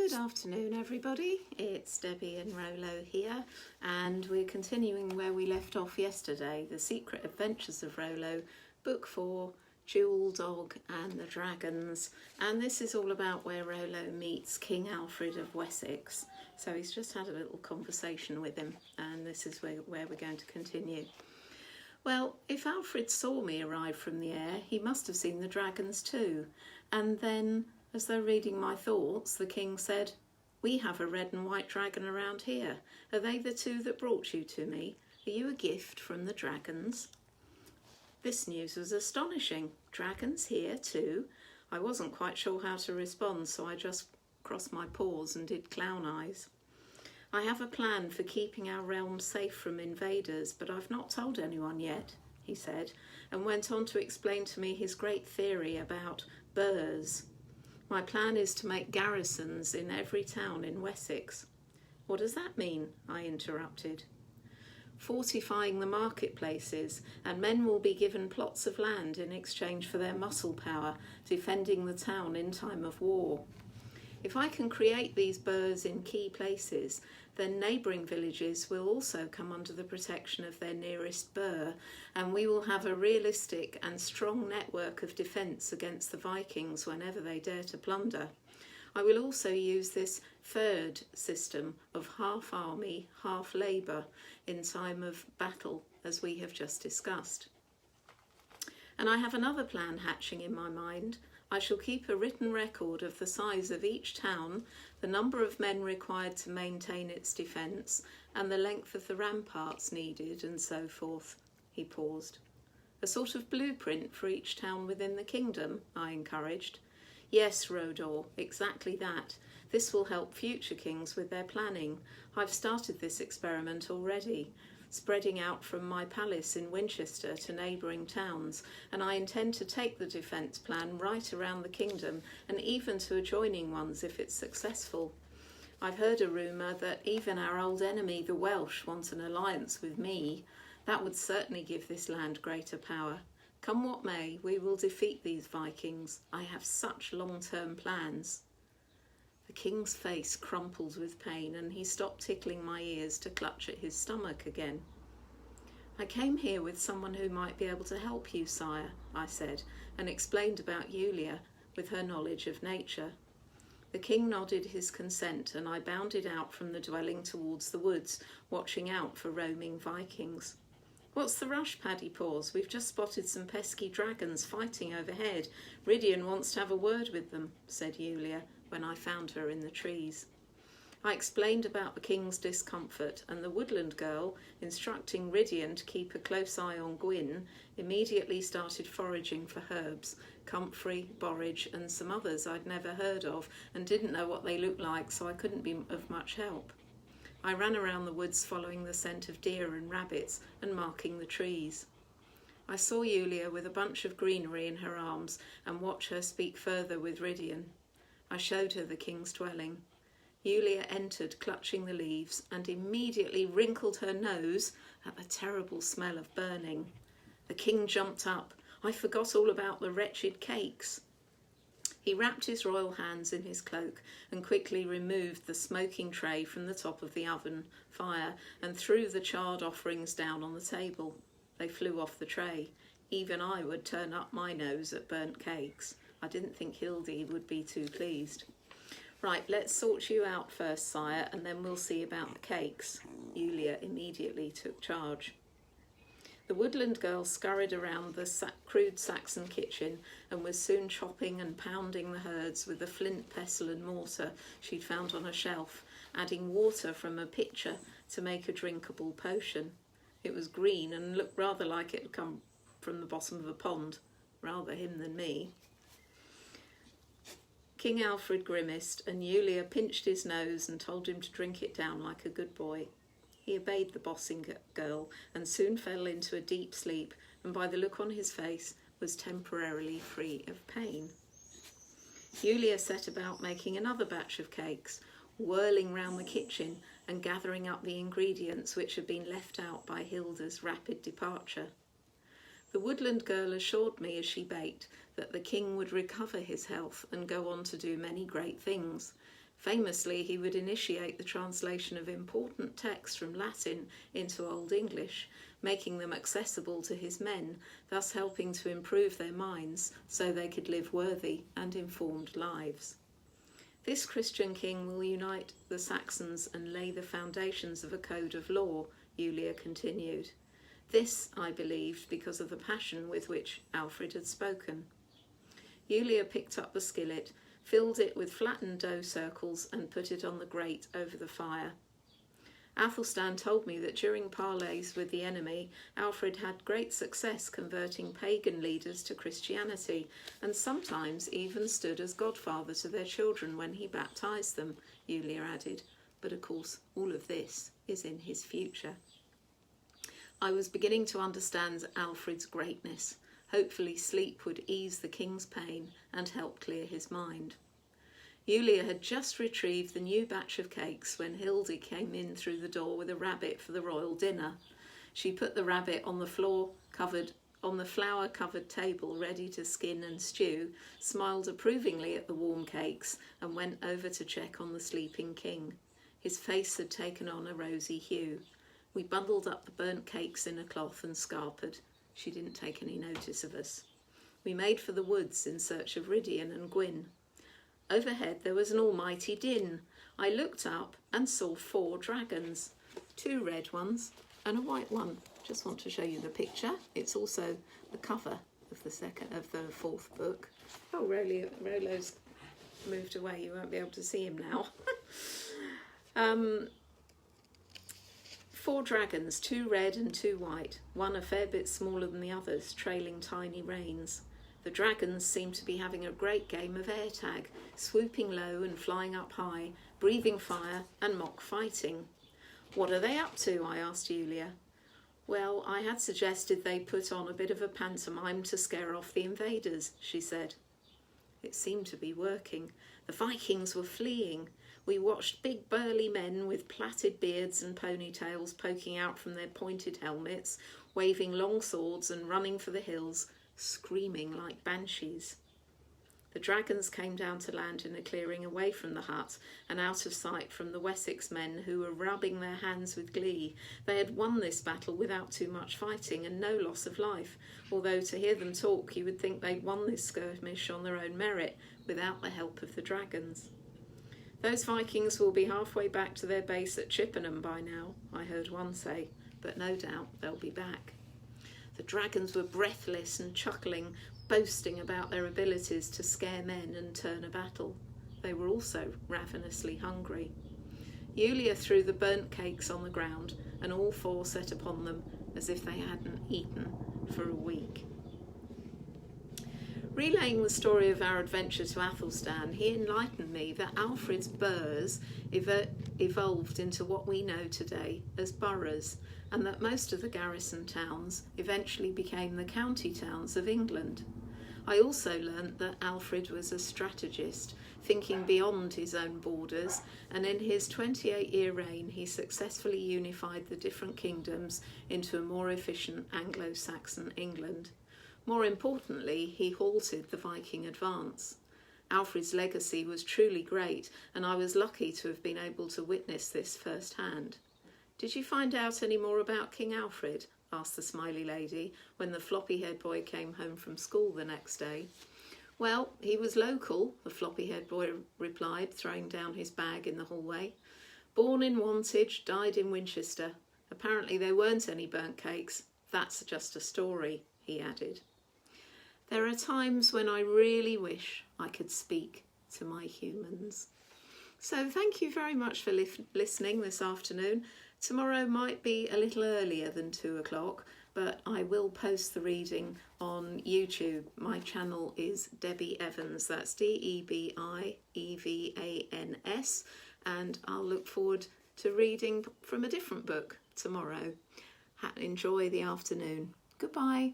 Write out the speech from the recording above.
Good afternoon everybody, it's Debbie and Rolo here, and we're continuing where we left off yesterday, The Secret Adventures of Rolo, Book 4, Jewel Dog and the Dragons, and this is all about where Rolo meets King Alfred of Wessex. So he's just had a little conversation with him, and this is where we're going to continue. Well, if Alfred saw me arrive from the air, he must have seen the dragons too, and then, as though reading my thoughts, the king said, "We have a red and white dragon around here. Are they the two that brought you to me? Are you a gift from the dragons?" This news was astonishing. Dragons here too? I wasn't quite sure how to respond, so I just crossed my paws and did clown eyes. "I have a plan for keeping our realm safe from invaders, but I've not told anyone yet," he said, and went on to explain to me his great theory about burrs. "My plan is to make garrisons in every town in Wessex." "What does that mean?" I interrupted. "Fortifying the marketplaces, and men will be given plots of land in exchange for their muscle power, defending the town in time of war. If I can create these burrs in key places, then neighbouring villages will also come under the protection of their nearest burr, and we will have a realistic and strong network of defence against the Vikings whenever they dare to plunder. I will also use this third system of half army, half labour in time of battle, as we have just discussed. And I have another plan hatching in my mind. I shall keep a written record of the size of each town, the number of men required to maintain its defence, and the length of the ramparts needed, and so forth." He paused. "A sort of blueprint for each town within the kingdom?" I encouraged. "Yes, Rolo, exactly that. This will help future kings with their planning. I've started this experiment already, spreading out from my palace in Winchester to neighbouring towns, and I intend to take the defence plan right around the kingdom and even to adjoining ones if it's successful. I've heard a rumour that even our old enemy the Welsh want an alliance with me. That would certainly give this land greater power. Come what may, we will defeat these Vikings. I have such long-term plans." The king's face crumpled with pain, and he stopped tickling my ears to clutch at his stomach again. "I came here with someone who might be able to help you, sire," I said, and explained about Julia with her knowledge of nature. The king nodded his consent, and I bounded out from the dwelling towards the woods, watching out for roaming Vikings. "What's the rush, Paddy Paws? We've just spotted some pesky dragons fighting overhead. Rydian wants to have a word with them," said Julia, when I found her in the trees. I explained about the king's discomfort, and the woodland girl, instructing Rydian to keep a close eye on Gwyn, immediately started foraging for herbs, comfrey, borage, and some others I'd never heard of and didn't know what they looked like, so I couldn't be of much help. I ran around the woods following the scent of deer and rabbits and marking the trees. I saw Julia with a bunch of greenery in her arms and watched her speak further with Rydian. I showed her the king's dwelling. Julia entered clutching the leaves and immediately wrinkled her nose at the terrible smell of burning. The king jumped up. "I forgot all about the wretched cakes." He wrapped his royal hands in his cloak and quickly removed the smoking tray from the top of the oven fire and threw the charred offerings down on the table. They flew off the tray. Even I would turn up my nose at burnt cakes. I didn't think Hildy would be too pleased. "Right, let's sort you out first, sire, and then we'll see about the cakes." Julia immediately took charge. The woodland girl scurried around the crude Saxon kitchen and was soon chopping and pounding the herds with a flint pestle and mortar she'd found on a shelf, adding water from a pitcher to make a drinkable potion. It was green and looked rather like it had come from the bottom of a pond. Rather him than me. King Alfred grimaced, and Julia pinched his nose and told him to drink it down like a good boy. He obeyed the bossing girl and soon fell into a deep sleep, and by the look on his face was temporarily free of pain. Julia set about making another batch of cakes, whirling round the kitchen and gathering up the ingredients which had been left out by Hilda's rapid departure. The woodland girl assured me as she baked that the king would recover his health and go on to do many great things. Famously, he would initiate the translation of important texts from Latin into Old English, making them accessible to his men, thus helping to improve their minds so they could live worthy and informed lives. This Christian king will unite the Saxons and lay the foundations of a code of law, Julia continued. This, I believed, because of the passion with which Alfred had spoken. Julia picked up the skillet, filled it with flattened dough circles and put it on the grate over the fire. Athelstan told me that during parleys with the enemy, Alfred had great success converting pagan leaders to Christianity, and sometimes even stood as godfather to their children when he baptised them, Julia added. But of course, all of this is in his future. I was beginning to understand Alfred's greatness. Hopefully sleep would ease the king's pain and help clear his mind. Julia had just retrieved the new batch of cakes when Hildy came in through the door with a rabbit for the royal dinner. She put the rabbit on the flour-covered table ready to skin and stew, smiled approvingly at the warm cakes and went over to check on the sleeping king. His face had taken on a rosy hue. We bundled up the burnt cakes in a cloth and scarpered. She didn't take any notice of us. We made for the woods in search of Rydian and Gwyn. Overhead there was an almighty din. I looked up and saw 4 dragons, 2 red ones and a white one. Just want to show you the picture. It's also the cover of the 4th book. Oh, Rolo's moved away. You won't be able to see him now. 4 dragons, 2 red and 2 white, one a fair bit smaller than the others, trailing tiny reins. The dragons seemed to be having a great game of air tag, swooping low and flying up high, breathing fire and mock fighting. What are they up to? I asked Julia. Well, I had suggested they put on a bit of a pantomime to scare off the invaders, she said. It seemed to be working. The Vikings were fleeing. We watched big burly men with plaited beards and ponytails poking out from their pointed helmets, waving long swords and running for the hills, screaming like banshees. The dragons came down to land in a clearing away from the hut and out of sight from the Wessex men who were rubbing their hands with glee. They had won this battle without too much fighting and no loss of life, although to hear them talk you would think they'd won this skirmish on their own merit without the help of the dragons. Those Vikings will be halfway back to their base at Chippenham by now, I heard one say, but no doubt they'll be back. The dragons were breathless and chuckling, boasting about their abilities to scare men and turn a battle. They were also ravenously hungry. Julia threw the burnt cakes on the ground, and all 4 set upon them as if they hadn't eaten for a week. Relaying the story of our adventure to Athelstan, he enlightened me that Alfred's burhs evolved into what we know today as boroughs, and that most of the garrison towns eventually became the county towns of England. I also learnt that Alfred was a strategist, thinking beyond his own borders, and in his 28-year reign he successfully unified the different kingdoms into a more efficient Anglo-Saxon England. More importantly, he halted the Viking advance. Alfred's legacy was truly great, and I was lucky to have been able to witness this firsthand. Did you find out any more about King Alfred? Asked the smiley lady when the floppy-haired boy came home from school the next day. Well, he was local, the floppy-haired boy replied, throwing down his bag in the hallway. Born in Wantage, died in Winchester. Apparently there weren't any burnt cakes. That's just a story, he added. There are times when I really wish I could speak to my humans. So thank you very much for listening this afternoon. Tomorrow might be a little earlier than 2 o'clock, but I will post the reading on YouTube. My channel is Debbie Evans, that's DEBIEVANS, and I'll look forward to reading from a different book tomorrow. Enjoy the afternoon. Goodbye.